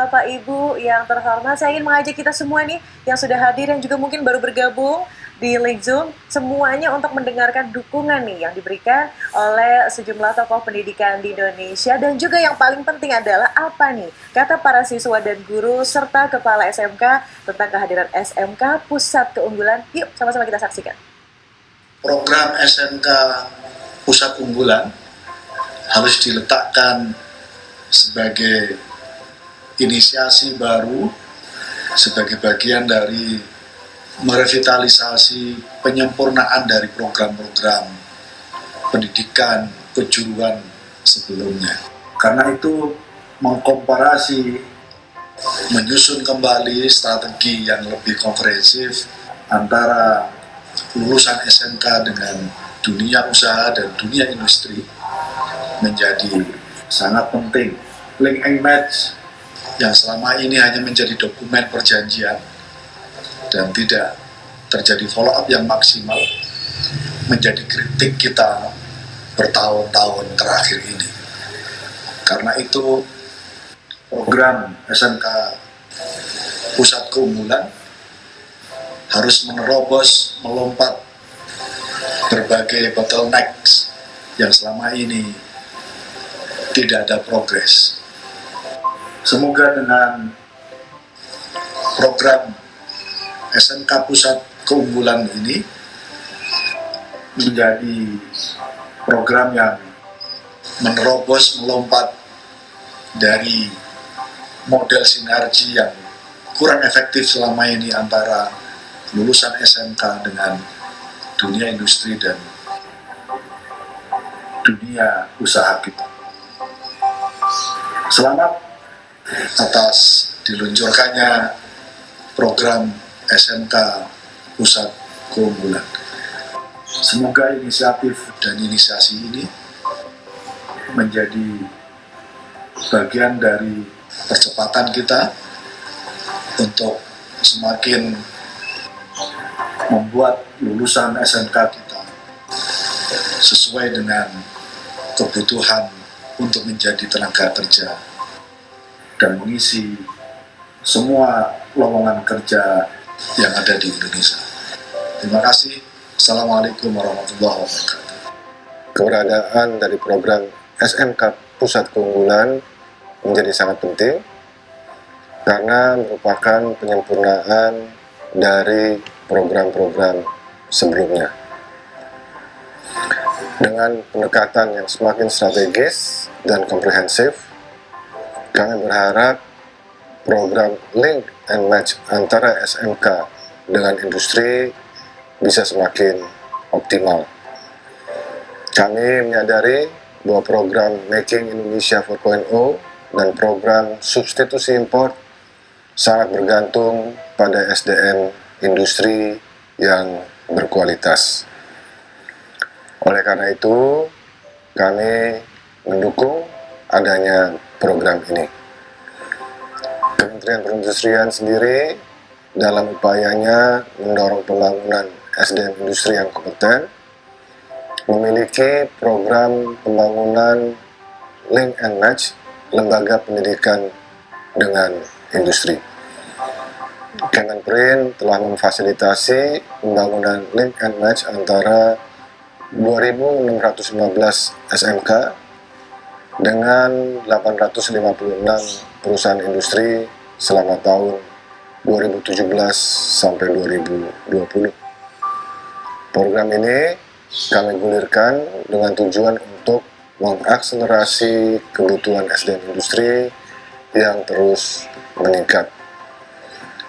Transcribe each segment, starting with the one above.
Bapak Ibu yang terhormat, saya ingin mengajak kita semua nih yang sudah hadir yang juga mungkin baru bergabung di link Zoom, semuanya untuk mendengarkan dukungan nih yang diberikan oleh sejumlah tokoh pendidikan di Indonesia. Dan juga yang paling penting adalah apa nih kata para siswa dan guru serta kepala SMK tentang kehadiran SMK Pusat Keunggulan. Yuk sama-sama kita saksikan. Program SMK Pusat Unggulan harus diletakkan sebagai inisiasi baru, sebagai bagian dari merevitalisasi penyempurnaan dari program-program pendidikan kejuruan sebelumnya. Karena itu mengkomparasi, menyusun kembali strategi yang lebih komprehensif antara lulusan SMK dengan dunia usaha dan dunia industri menjadi sangat penting. Link and match yang selama ini hanya menjadi dokumen perjanjian dan tidak terjadi follow up yang maksimal menjadi kritik kita bertahun-tahun terakhir ini. Karena itu program SMK Pusat Keunggulan harus menerobos, melompat berbagai bottlenecks yang selama ini tidak ada progres. Semoga dengan program SMK Pusat Keunggulan ini menjadi program yang menerobos, melompat dari model sinergi yang kurang efektif selama ini antara lulusan SMK dengan dunia industri dan dunia usaha kita. Selamat atas diluncurkannya program SMK Pusat Keunggulan. Semoga inisiatif dan inisiasi ini menjadi bagian dari percepatan kita untuk semakin membuat lulusan SMK kita sesuai dengan kebutuhan untuk menjadi tenaga kerja dan mengisi semua lowongan kerja yang ada di Indonesia. Terima kasih. Assalamualaikum warahmatullahi wabarakatuh. Keberadaan dari program SMK Pusat Keunggulan menjadi sangat penting karena merupakan penyempurnaan dari program-program sebelumnya. Dengan pendekatan yang semakin strategis dan komprehensif, kami berharap program link and match antara SMK dengan industri bisa semakin optimal. Kami menyadari bahwa program Making Indonesia 4.0 dan program substitusi impor sangat bergantung pada SDM industri yang berkualitas. Oleh karena itu, kami mendukung adanya program ini. Kementerian Perindustrian sendiri dalam upayanya mendorong pembangunan SDM industri yang kompeten, memiliki program pembangunan link and match lembaga pendidikan dengan industri. Kemenperin telah memfasilitasi pembangunan link and match antara 2.615 SMK dengan 856 perusahaan industri selama tahun 2017 sampai 2020. Program ini kami gulirkan dengan tujuan untuk mengakselerasi kebutuhan SDM industri yang terus meningkat.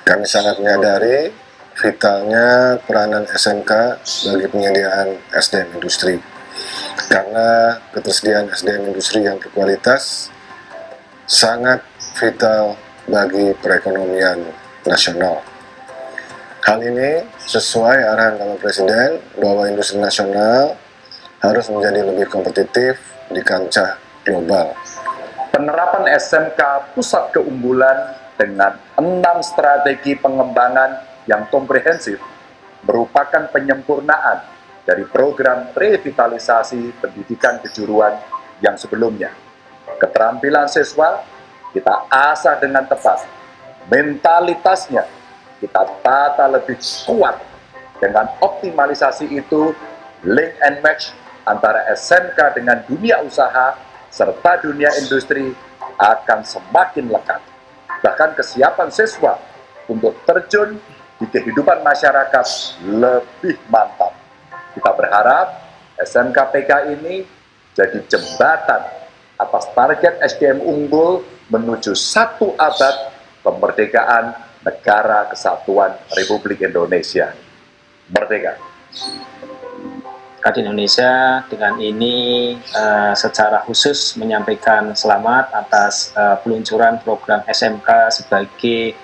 Kami sangat menyadari vitalnya peranan SMK bagi penyediaan SDM industri. Karena ketersediaan SDM industri yang berkualitas sangat vital bagi perekonomian nasional. Hal ini sesuai arahan Bapak Presiden bahwa industri nasional harus menjadi lebih kompetitif di kancah global. Penerapan SMK Pusat Keunggulan dengan 6 strategi pengembangan yang komprehensif merupakan penyempurnaan dari program revitalisasi pendidikan kejuruan yang sebelumnya. Keterampilan siswa kita asah dengan tepat, mentalitasnya kita tata lebih kuat. Dengan optimalisasi itu, link and match antara SMK dengan dunia usaha serta dunia industri akan semakin lekat. Bahkan kesiapan siswa untuk terjun di kehidupan masyarakat lebih mantap. Kita berharap SMK PK ini jadi jembatan atas target SDM unggul menuju 1 abad kemerdekaan Negara Kesatuan Republik Indonesia. Merdeka. Kadin Indonesia dengan ini secara khusus menyampaikan selamat atas peluncuran program SMK sebagai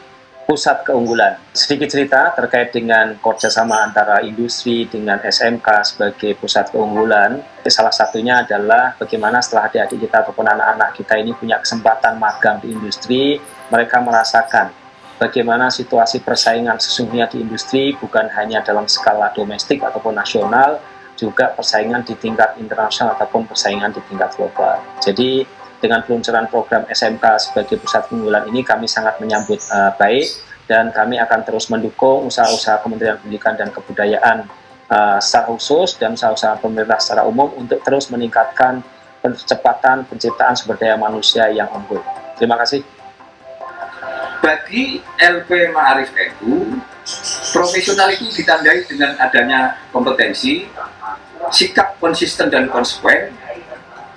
pusat keunggulan. Sedikit cerita terkait dengan kerjasama antara industri dengan SMK sebagai pusat keunggulan. Salah satunya adalah bagaimana setelah adik-adik kita ataupun anak-anak kita ini punya kesempatan magang di industri, mereka merasakan bagaimana situasi persaingan sesungguhnya di industri bukan hanya dalam skala domestik ataupun nasional, juga persaingan di tingkat internasional ataupun persaingan di tingkat global. Jadi dengan peluncuran program SMK sebagai pusat keunggulan ini kami sangat menyambut baik, dan kami akan terus mendukung usaha-usaha Kementerian Pendidikan dan Kebudayaan secara khusus dan usaha-usaha pemerintah secara umum untuk terus meningkatkan percepatan penciptaan sumber daya manusia yang unggul. Terima kasih. Bagi LP Ma'arif NU, profesional itu ditandai dengan adanya kompetensi, sikap konsisten dan konsekuen,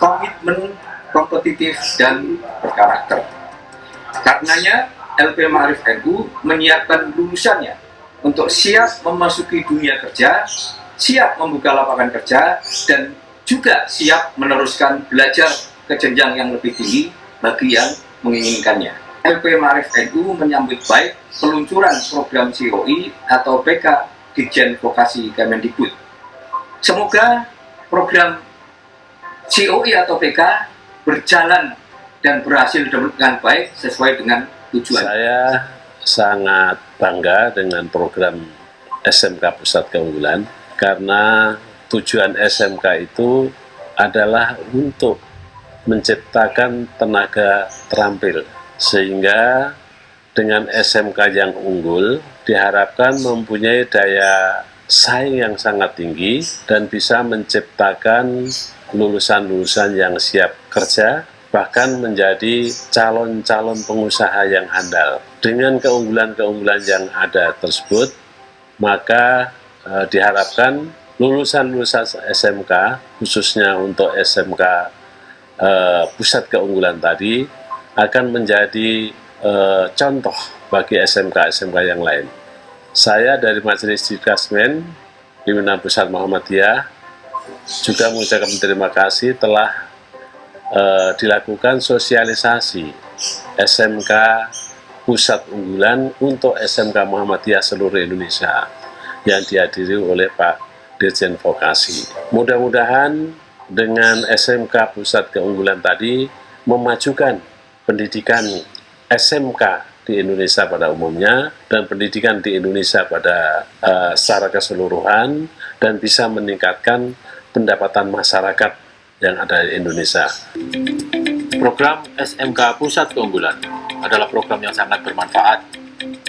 komitmen kompetitif dan berkarakter. Karenanya, LP Ma'arif NU menyiapkan lulusannya untuk siap memasuki dunia kerja, siap membuka lapangan kerja, dan juga siap meneruskan belajar ke jenjang yang lebih tinggi bagi yang menginginkannya. LP Ma'arif NU menyambut baik peluncuran program COI atau PK Ditjen Vokasi Kemendikbud. Semoga program COI atau PK berjalan dan berhasil dengan baik sesuai dengan tujuan. Saya sangat bangga dengan program SMK Pusat Keunggulan karena tujuan SMK itu adalah untuk menciptakan tenaga terampil, sehingga dengan SMK yang unggul diharapkan mempunyai daya saing yang sangat tinggi dan bisa menciptakan lulusan-lulusan yang siap kerja, bahkan menjadi calon-calon pengusaha yang handal. Dengan keunggulan-keunggulan yang ada tersebut, maka diharapkan lulusan-lulusan SMK, khususnya untuk SMK pusat keunggulan tadi, akan menjadi contoh bagi SMK-SMK yang lain. Saya dari Majelis Dikasmen Pimpinan Pusat Muhammadiyah juga mengucapkan terima kasih telah dilakukan sosialisasi SMK Pusat Unggulan untuk SMK Muhammadiyah seluruh Indonesia yang dihadiri oleh Pak Dirjen Vokasi. Mudah-mudahan dengan SMK Pusat Keunggulan tadi memajukan pendidikan SMK di Indonesia pada umumnya dan pendidikan di Indonesia pada secara keseluruhan, dan bisa meningkatkan pendapatan masyarakat yang ada di Indonesia. Program SMK Pusat Keunggulan adalah program yang sangat bermanfaat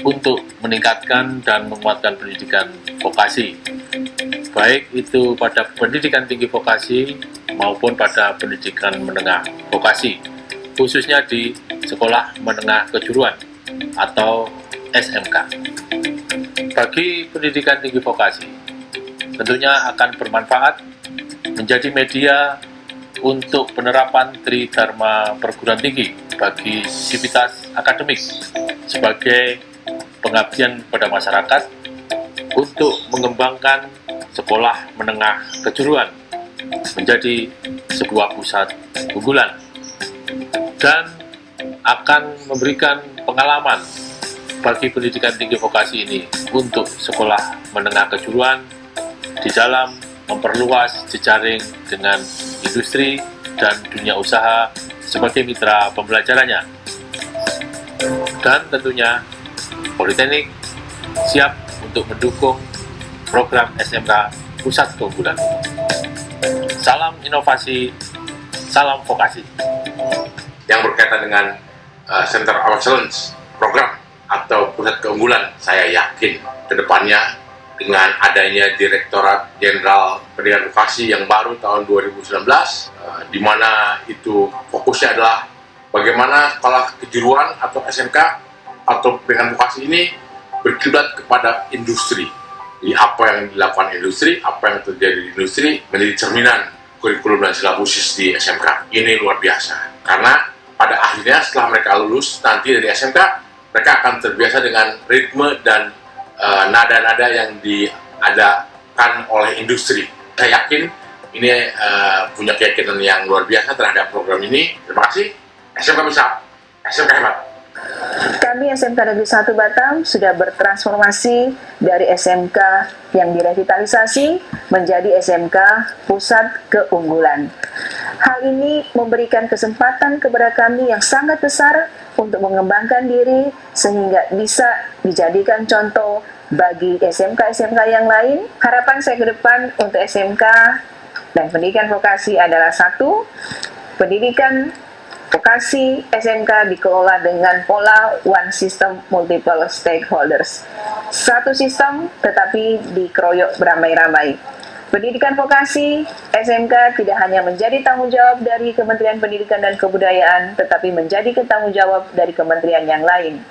untuk meningkatkan dan menguatkan pendidikan vokasi, baik itu pada pendidikan tinggi vokasi maupun pada pendidikan menengah vokasi, khususnya di sekolah menengah kejuruan atau SMK. Bagi pendidikan tinggi vokasi, tentunya akan bermanfaat menjadi media untuk penerapan Tridharma perguruan tinggi bagi sivitas akademik sebagai pengabdian pada masyarakat untuk mengembangkan sekolah menengah kejuruan menjadi sebuah pusat unggulan, dan akan memberikan pengalaman bagi pendidikan tinggi vokasi ini untuk sekolah menengah kejuruan di dalam memperluas jejaring dengan industri dan dunia usaha sebagai mitra pembelajarannya. Dan tentunya Politeknik siap untuk mendukung program SMK Pusat Keunggulan. Salam inovasi, salam vokasi. Yang berkaitan dengan Center of Excellence program atau pusat keunggulan. Saya yakin kedepannya dengan adanya Direktorat Jenderal Pendidikan Vokasi yang baru tahun 2019, di mana itu fokusnya adalah bagaimana sekolah kejuruan atau SMK atau pendidikan vokasi ini berkiblat kepada industri. Jadi apa yang dilakukan industri, apa yang terjadi di industri menjadi cerminan kurikulum dan silabusis di SMK. Ini luar biasa. Karena pada akhirnya setelah mereka lulus nanti dari SMK, mereka akan terbiasa dengan ritme dan nada-nada yang diadakan oleh industri. Saya yakin ini punya keyakinan yang luar biasa terhadap program ini. Terima kasih. SMK bisa, SMK hebat. Kami SMK Negeri 1 Batam sudah bertransformasi dari SMK yang direvitalisasi menjadi SMK Pusat Keunggulan. Hal ini memberikan kesempatan kepada kami yang sangat besar untuk mengembangkan diri sehingga bisa dijadikan contoh bagi SMK-SMK yang lain. Harapan saya ke depan untuk SMK dan pendidikan vokasi adalah satu, pendidikan vokasi SMK dikelola dengan pola one system multiple stakeholders. Satu sistem tetapi dikeroyok beramai-ramai. Pendidikan vokasi SMK tidak hanya menjadi tanggung jawab dari Kementerian Pendidikan dan Kebudayaan, tetapi menjadi tanggung jawab dari kementerian yang lain.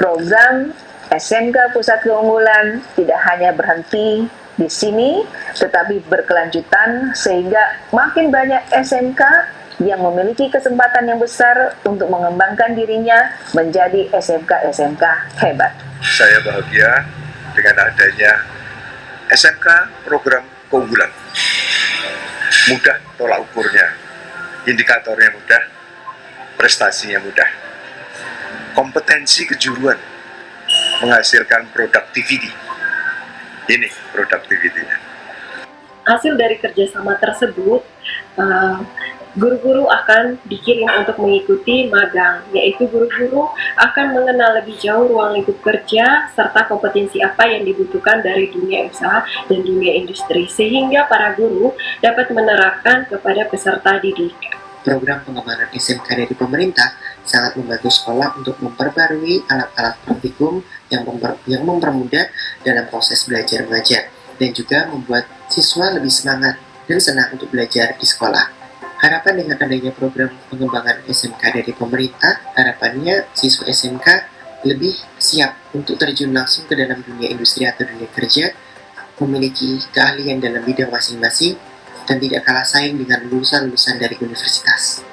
Program SMK Pusat Keunggulan tidak hanya berhenti di sini, tetapi berkelanjutan sehingga makin banyak SMK yang memiliki kesempatan yang besar untuk mengembangkan dirinya menjadi SMK-SMK hebat. Saya bahagia dengan adanya SMK program keunggulan. Mudah tolak ukurnya, indikatornya mudah, prestasinya mudah. Kompetensi kejuruan menghasilkan productivity. Ini productivity-nya. Hasil dari kerjasama tersebut, guru-guru akan dikirim untuk mengikuti magang, yaitu guru-guru akan mengenal lebih jauh ruang lingkup kerja serta kompetensi apa yang dibutuhkan dari dunia usaha dan dunia industri, sehingga para guru dapat menerapkan kepada peserta didik. Program pengembangan SMK dari pemerintah sangat membantu sekolah untuk memperbarui alat-alat praktikum yang mempermudah dalam proses belajar mengajar dan juga membuat siswa lebih semangat dan senang untuk belajar di sekolah. Harapan dengan adanya program pengembangan SMK dari pemerintah, harapannya siswa SMK lebih siap untuk terjun langsung ke dalam dunia industri atau dunia kerja, memiliki keahlian dalam bidang masing-masing, dan tidak kalah saing dengan lulusan-lulusan dari universitas.